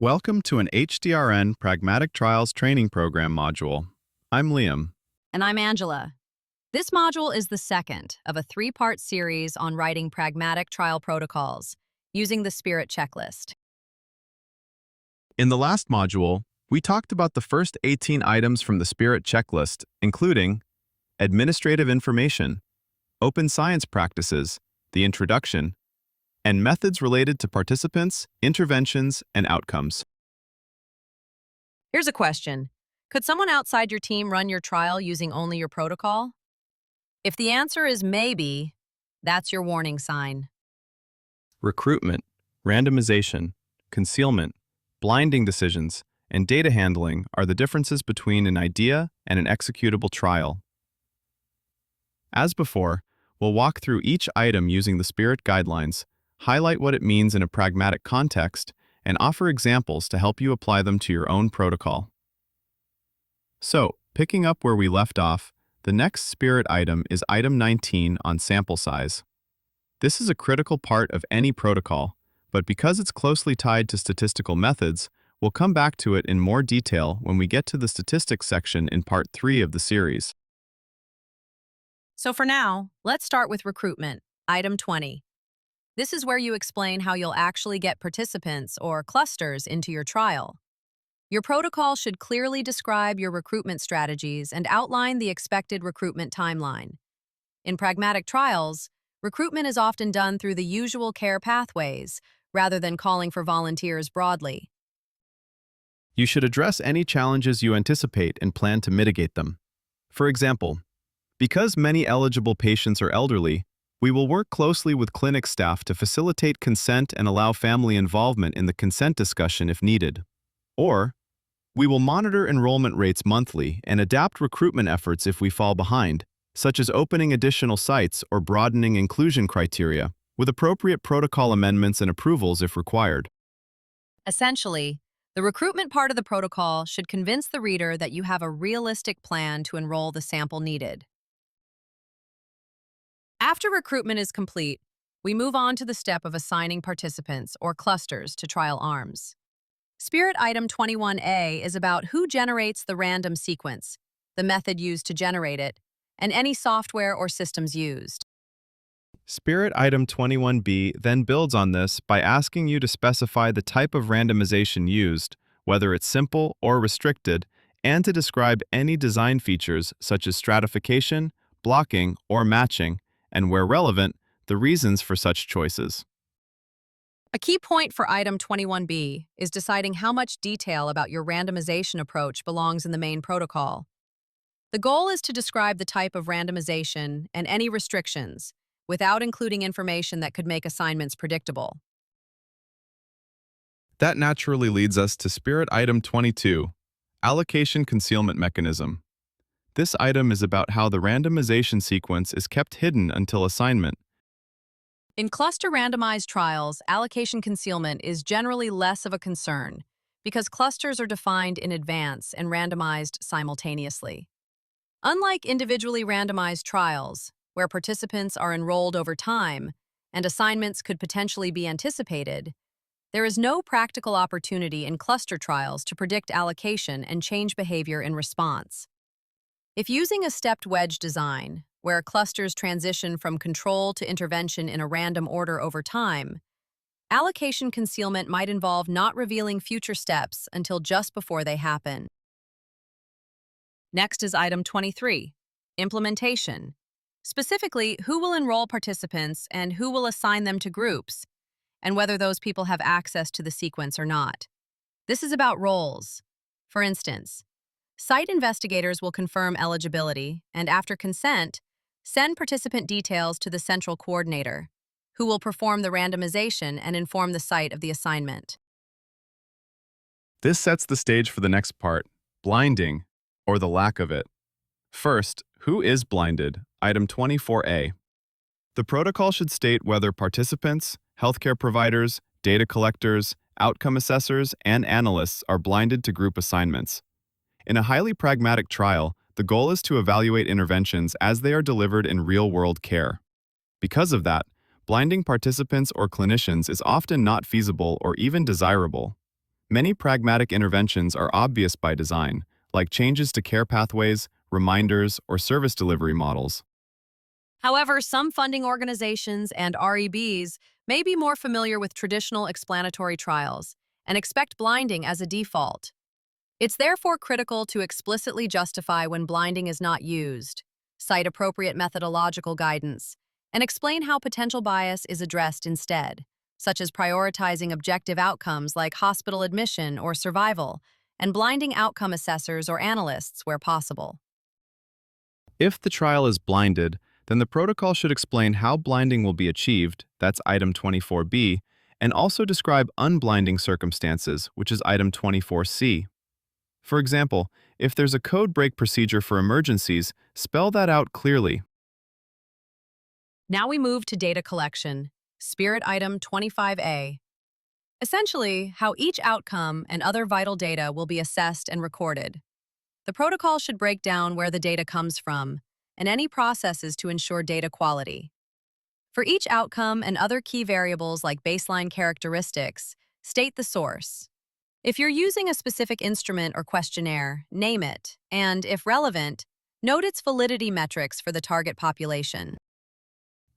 Welcome to an HDRN Pragmatic Trials Training Program module. I'm Liam. And I'm Angela. This module is the second of a three-part series on writing pragmatic trial protocols using the SPIRIT checklist. In the last module, we talked about the first 18 items from the SPIRIT checklist, including administrative information, open science practices, the introduction, and methods related to participants, interventions, and outcomes. Here's a question. Could someone outside your team run your trial using only your protocol? If the answer is maybe, that's your warning sign. Recruitment, randomization, concealment, blinding decisions, and data handling are the differences between an idea and an executable trial. As before, we'll walk through each item using the SPIRIT guidelines, highlight what it means in a pragmatic context, and offer examples to help you apply them to your own protocol. So, picking up where we left off, the next SPIRIT item is item 19 on sample size. This is a critical part of any protocol, but because it's closely tied to statistical methods, we'll come back to it in more detail when we get to the statistics section in part 3 of the series. So for now, let's start with recruitment, item 20. This is where you explain how you'll actually get participants or clusters into your trial. Your protocol should clearly describe your recruitment strategies and outline the expected recruitment timeline. In pragmatic trials, recruitment is often done through the usual care pathways, rather than calling for volunteers broadly. You should address any challenges you anticipate and plan to mitigate them. For example, because many eligible patients are elderly, we will work closely with clinic staff to facilitate consent and allow family involvement in the consent discussion if needed. Or, we will monitor enrollment rates monthly and adapt recruitment efforts if we fall behind, such as opening additional sites or broadening inclusion criteria, with appropriate protocol amendments and approvals if required. Essentially, the recruitment part of the protocol should convince the reader that you have a realistic plan to enroll the sample needed. After recruitment is complete, we move on to the step of assigning participants or clusters to trial arms. SPIRIT item 21A is about who generates the random sequence, the method used to generate it, and any software or systems used. SPIRIT item 21B then builds on this by asking you to specify the type of randomization used, whether it's simple or restricted, and to describe any design features such as stratification, blocking, or matching, and where relevant, the reasons for such choices. A key point for item 21B is deciding how much detail about your randomization approach belongs in the main protocol. The goal is to describe the type of randomization and any restrictions, without including information that could make assignments predictable. That naturally leads us to SPIRIT item 22, allocation concealment mechanism. This item is about how the randomization sequence is kept hidden until assignment. In cluster randomized trials, allocation concealment is generally less of a concern because clusters are defined in advance and randomized simultaneously. Unlike individually randomized trials, where participants are enrolled over time and assignments could potentially be anticipated, there is no practical opportunity in cluster trials to predict allocation and change behavior in response. If using a stepped wedge design, where clusters transition from control to intervention in a random order over time, allocation concealment might involve not revealing future steps until just before they happen. Next is item 23, implementation. Specifically, who will enroll participants and who will assign them to groups, and whether those people have access to the sequence or not. This is about roles. For instance, site investigators will confirm eligibility and, after consent, send participant details to the central coordinator, who will perform the randomization and inform the site of the assignment. This sets the stage for the next part, blinding, or the lack of it. First, who is blinded? Item 24A. The protocol should state whether participants, healthcare providers, data collectors, outcome assessors, and analysts are blinded to group assignments. In a highly pragmatic trial, the goal is to evaluate interventions as they are delivered in real-world care. Because of that, blinding participants or clinicians is often not feasible or even desirable. Many pragmatic interventions are obvious by design, like changes to care pathways, reminders, or service delivery models. However, some funding organizations and REBs may be more familiar with traditional explanatory trials and expect blinding as a default. It's therefore critical to explicitly justify when blinding is not used, cite appropriate methodological guidance, and explain how potential bias is addressed instead, such as prioritizing objective outcomes like hospital admission or survival, and blinding outcome assessors or analysts where possible. If the trial is blinded, then the protocol should explain how blinding will be achieved, that's item 24B, and also describe unblinding circumstances, which is item 24C. For example, if there's a code break procedure for emergencies, spell that out clearly. Now we move to data collection, Spirit Item 25A. Essentially, how each outcome and other vital data will be assessed and recorded. The protocol should break down where the data comes from and any processes to ensure data quality. For each outcome and other key variables like baseline characteristics, state the source. If you're using a specific instrument or questionnaire, name it, and, if relevant, note its validity metrics for the target population.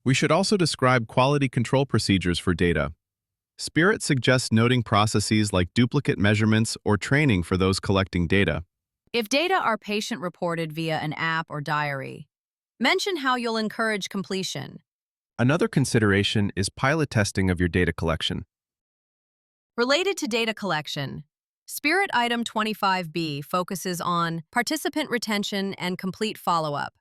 We should also describe quality control procedures for data. Spirit suggests noting processes like duplicate measurements or training for those collecting data. If data are patient-reported via an app or diary, mention how you'll encourage completion. Another consideration is pilot testing of your data collection. Related to data collection, Spirit Item 25B focuses on participant retention and complete follow-up.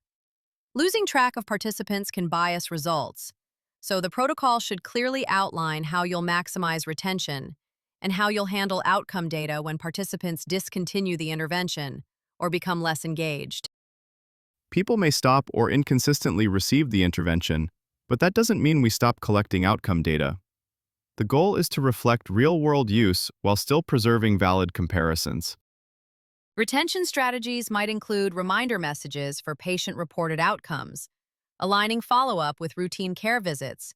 Losing track of participants can bias results, so the protocol should clearly outline how you'll maximize retention and how you'll handle outcome data when participants discontinue the intervention or become less engaged. People may stop or inconsistently receive the intervention, but that doesn't mean we stop collecting outcome data. The goal is to reflect real-world use while still preserving valid comparisons. Retention strategies might include reminder messages for patient-reported outcomes, aligning follow-up with routine care visits,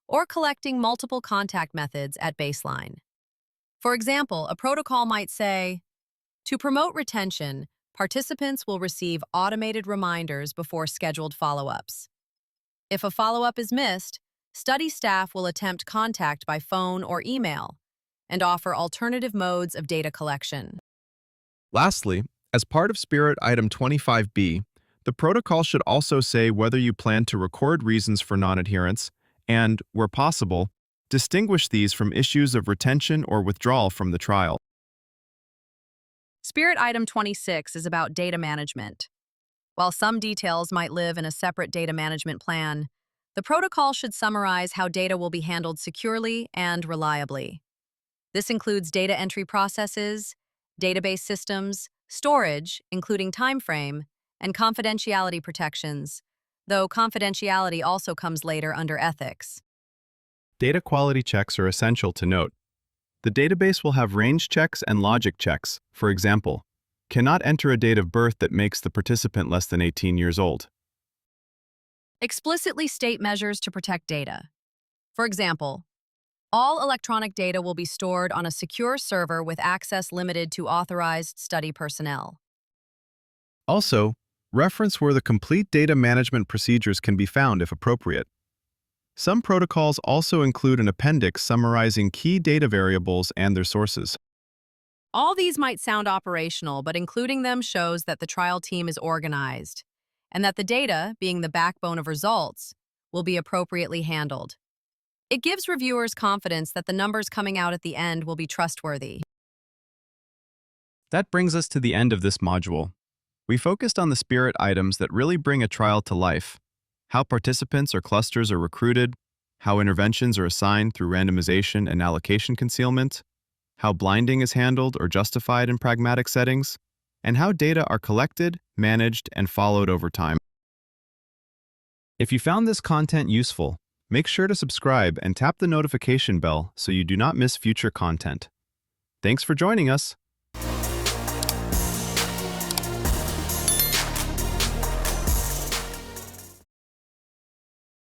or collecting multiple contact methods at baseline. For example, a protocol might say, to promote retention, participants will receive automated reminders before scheduled follow-ups. If a follow-up is missed, study staff will attempt contact by phone or email and offer alternative modes of data collection. Lastly, as part of Spirit Item 25B, the protocol should also say whether you plan to record reasons for non-adherence and, where possible, distinguish these from issues of retention or withdrawal from the trial. Spirit Item 26 is about data management. While some details might live in a separate data management plan, the protocol should summarize how data will be handled securely and reliably. This includes data entry processes, database systems, storage, including timeframe, and confidentiality protections, though confidentiality also comes later under ethics. Data quality checks are essential to note. The database will have range checks and logic checks. For example, cannot enter a date of birth that makes the participant less than 18 years old. Explicitly state measures to protect data. For example, all electronic data will be stored on a secure server with access limited to authorized study personnel. Also, reference where the complete data management procedures can be found if appropriate. Some protocols also include an appendix summarizing key data variables and their sources. All these might sound operational, but including them shows that the trial team is organized and that the data, being the backbone of results, will be appropriately handled. It gives reviewers confidence that the numbers coming out at the end will be trustworthy. That brings us to the end of this module. We focused on the Spirit items that really bring a trial to life: how participants or clusters are recruited, how interventions are assigned through randomization and allocation concealment, how blinding is handled or justified in pragmatic settings, and how data are collected, managed, and followed over time. If you found this content useful, make sure to subscribe and tap the notification bell so you do not miss future content. Thanks for joining us.